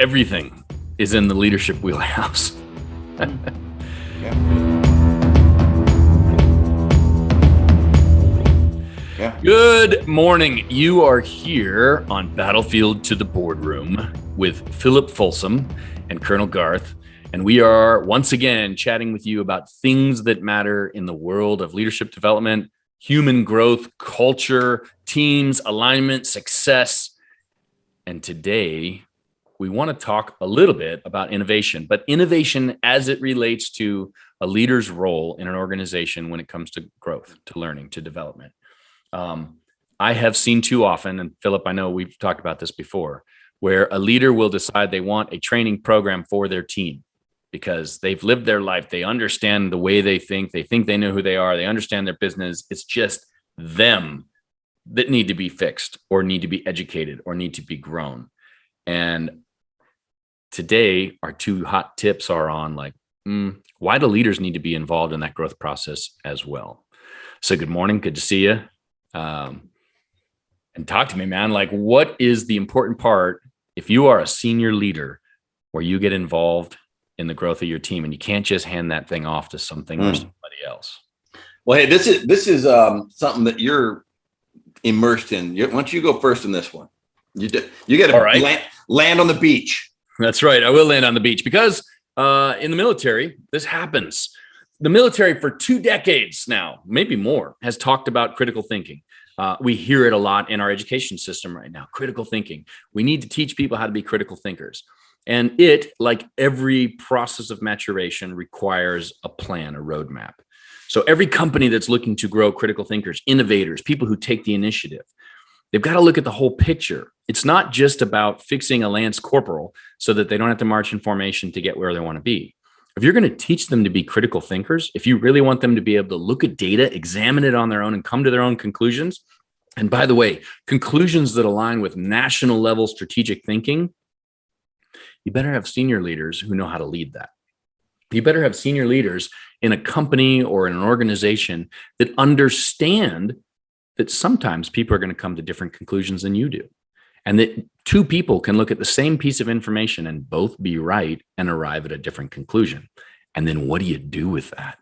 everything is in the leadership wheelhouse. Good morning. You are here on Battlefield to the Boardroom with Philip Folsom and Colonel Garth. And we are once again chatting with you about things that matter in the world of leadership development, human growth, culture, teams, alignment, success. And today we want to talk a little bit about innovation, but innovation as it relates to a leader's role in an organization when it comes to growth, to learning, to development. I have seen too often, and Philip, I know we've talked about this before, where a leader will decide they want a training program for their team because they've lived their life. They understand the way they think they know who they are. They understand their business. It's just them that need to be fixed or need to be educated or need to be grown. And today, our two hot tips are on why do leaders need to be involved in that growth process as well? So good morning. Good to see you. And talk to me, man. What is the important part if you are a senior leader where you get involved in the growth of your team and you can't just hand that thing off to something or somebody else? Well, hey, this is something that you're immersed in. Why don't you go first in this one? You got to land on the beach. That's right. I will land on the beach because in the military, this happens. The military for 2 decades now, maybe more, has talked about critical thinking. We hear it a lot in our education system right now, critical thinking. We need to teach people how to be critical thinkers. And it, like every process of maturation, requires a plan, a roadmap. So every company that's looking to grow critical thinkers, innovators, people who take the initiative, they've got to look at the whole picture. It's not just about fixing a lance corporal so that they don't have to march in formation to get where they want to be. If you're going to teach them to be critical thinkers, if you really want them to be able to look at data, examine it on their own, and come to their own conclusions, and by the way, conclusions that align with national level strategic thinking, you better have senior leaders who know how to lead that. You better have senior leaders in a company or in an organization that understand that sometimes people are going to come to different conclusions than you do. And that two people can look at the same piece of information and both be right and arrive at a different conclusion. And then what do you do with that?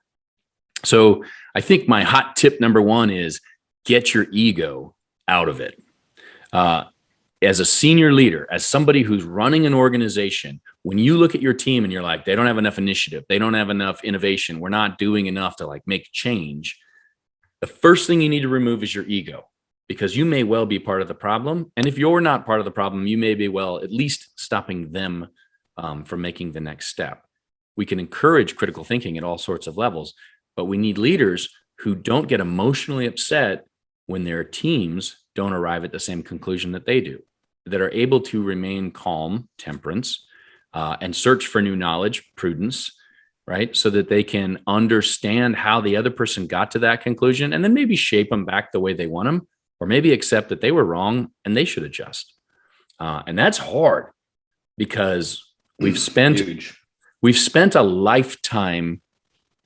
So I think my hot tip number one is get your ego out of it. As a senior leader, as somebody who's running an organization, when you look at your team and you're like, they don't have enough initiative, they don't have enough innovation, we're not doing enough to make change. The first thing you need to remove is your ego, because you may well be part of the problem. And if you're not part of the problem, you may be at least stopping them from making the next step. We can encourage critical thinking at all sorts of levels, but we need leaders who don't get emotionally upset when their teams don't arrive at the same conclusion that they do, that are able to remain calm, temperance, and search for new knowledge, prudence, right? So that they can understand how the other person got to that conclusion and then maybe shape them back the way they want them, or maybe accept that they were wrong and they should adjust. And that's hard because we've spent a lifetime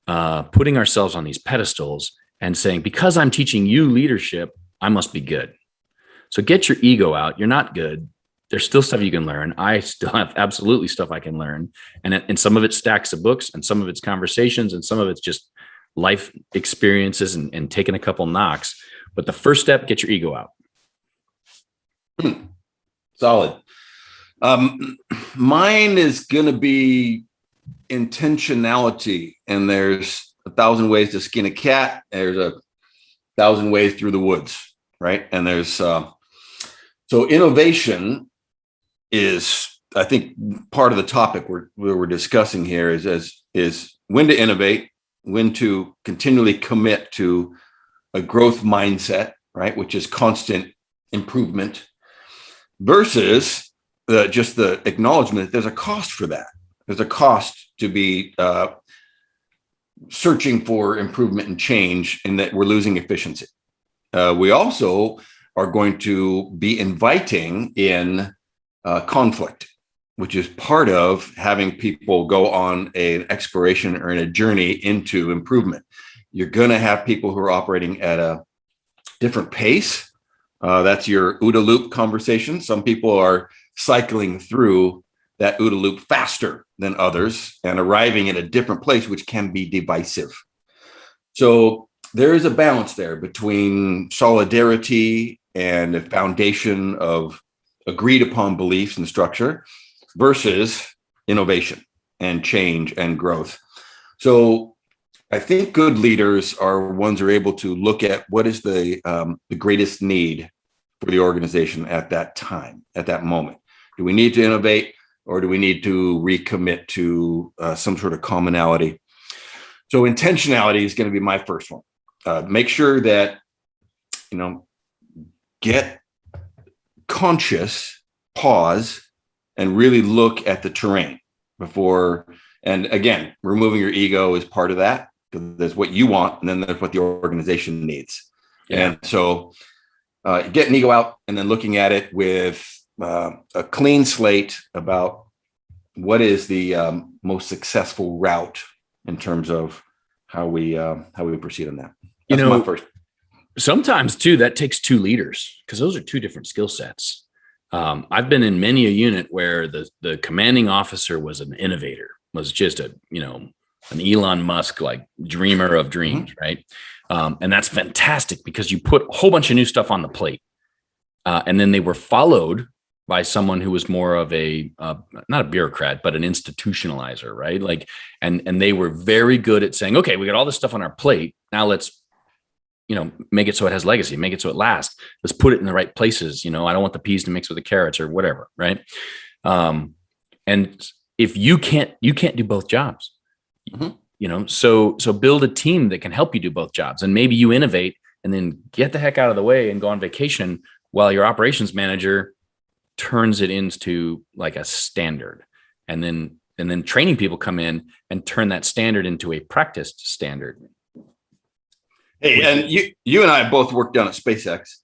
putting ourselves on these pedestals and saying, because I'm teaching you leadership, I must be good. So get your ego out. You're not good. There's still stuff you can learn. I still have absolutely stuff I can learn. And some of it's stacks of books and some of it's conversations and some of it's just life experiences and taking a couple knocks. But the first step, get your ego out. Solid. Mine is going to be intentionality. And there's 1,000 ways to skin a cat. There's 1,000 ways through the woods, right? And there's so innovation is, I think, part of the topic we're discussing here is when to innovate, when to continually commit to a growth mindset, right, which is constant improvement, versus just the acknowledgement that there's a cost for that. There's a cost to be searching for improvement and change, and that we're losing efficiency. We also are going to be inviting in conflict, which is part of having people go on an exploration or in a journey into improvement. You're going to have people who are operating at a different pace. That's your OODA loop conversation. Some people are cycling through that OODA loop faster than others and arriving at a different place, which can be divisive. So there is a balance there between solidarity and a foundation of agreed upon beliefs and structure versus innovation and change and growth. So I think good leaders are ones who are able to look at what is the greatest need for the organization at that time, at that moment. Do we need to innovate, or do we need to recommit to some sort of commonality? So intentionality is going to be my first one. Make sure that, get conscious, pause, and really look at the terrain before. And again, removing your ego is part of that, because there's what you want, and then there's what the organization needs. Yeah. And so getting ego out and then looking at it with a clean slate about what is the most successful route in terms of how we proceed on that. That's my first. Sometimes too, that takes two leaders, because those are two different skill sets. I've been in many a unit where the commanding officer was an innovator, was just an Elon Musk, like dreamer of dreams. Mm-hmm. Right. And that's fantastic, because you put a whole bunch of new stuff on the plate. And then they were followed by someone who was more of a, not a bureaucrat, but an institutionalizer, right? Like, and they were very good at saying, okay, we got all this stuff on our plate. Now let's, make it so it has legacy, make it so it lasts. Let's put it in the right places. I don't want the peas to mix with the carrots or whatever. Right. And if you can't do both jobs, mm-hmm. So build a team that can help you do both jobs. And maybe you innovate and then get the heck out of the way and go on vacation while your operations manager turns it into like a standard. And then training people come in and turn that standard into a practiced standard. Hey, and you and I both worked down at SpaceX,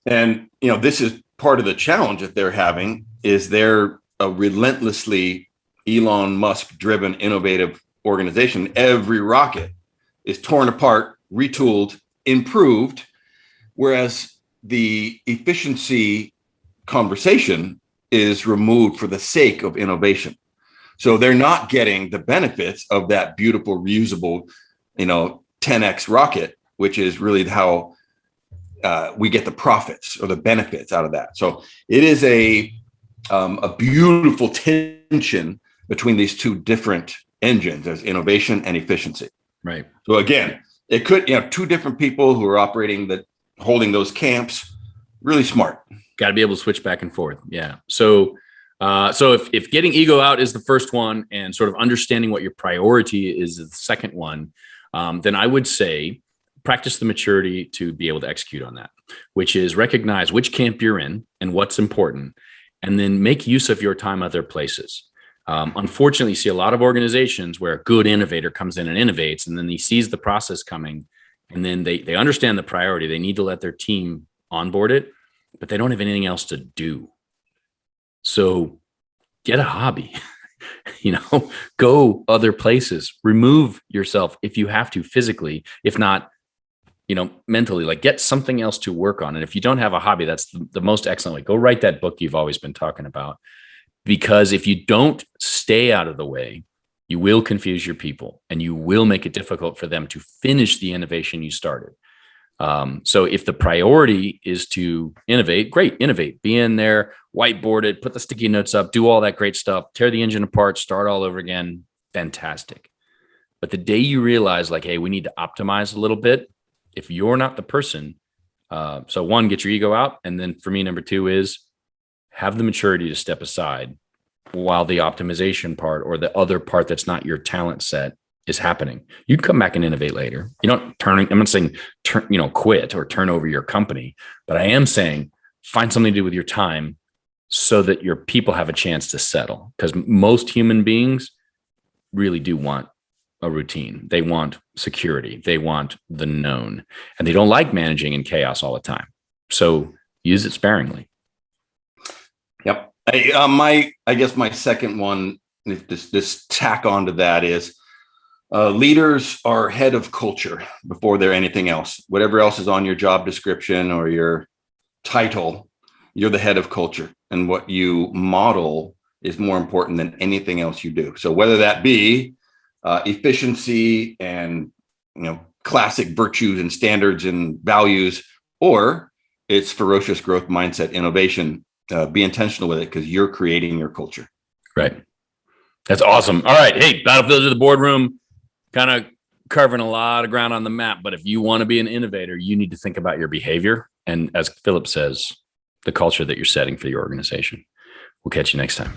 and this is part of the challenge that they're having, is they're a relentlessly Elon Musk driven innovative organization. Every rocket is torn apart, retooled, improved, whereas the efficiency conversation is removed for the sake of innovation. So they're not getting the benefits of that beautiful reusable 10x rocket, which is really how we get the profits or the benefits out of that. So it is a beautiful tension between these two different engines. There's innovation and efficiency. Right. So again, it could, two different people who are holding those camps, really smart. Got to be able to switch back and forth. Yeah. So if getting ego out is the first one, and sort of understanding what your priority is the second one, then I would say practice the maturity to be able to execute on that, which is recognize which camp you're in and what's important, and then make use of your time other places. Unfortunately, you see a lot of organizations where a good innovator comes in and innovates, and then he sees the process coming, and then they understand the priority. They need to let their team onboard it, but they don't have anything else to do. So get a hobby, go other places, remove yourself if you have to physically, if not, mentally, like get something else to work on. And if you don't have a hobby, that's the most excellent way. Go write that book you've always been talking about, because if you don't stay out of the way, you will confuse your people and you will make it difficult for them to finish the innovation you started. So if the priority is to innovate, great, innovate, be in there, whiteboard it, put the sticky notes up, do all that great stuff, tear the engine apart, start all over again. Fantastic. But the day you realize like, hey, we need to optimize a little bit, if you're not the person, so one, get your ego out. And then for me, number two is have the maturity to step aside while the optimization part or the other part that's not your talent set is happening. You can come back and innovate later. I'm not saying quit or turn over your company, but I am saying find something to do with your time so that your people have a chance to settle. Because most human beings really do want a routine. They want security. They want the known, and they don't like managing in chaos all the time. So use it sparingly. Yep. I guess my second one, if this tack onto that is, leaders are head of culture before they're anything else. Whatever else is on your job description or your title, you're the head of culture. And what you model is more important than anything else you do. So whether that be efficiency and classic virtues and standards and values, or it's ferocious growth mindset, innovation, be intentional with it because you're creating your culture. Right. That's awesome. All right. Hey, Battlefield to the Boardroom, kind of carving a lot of ground on the map. But if you want to be an innovator, you need to think about your behavior. And as Philip says, the culture that you're setting for your organization. We'll catch you next time.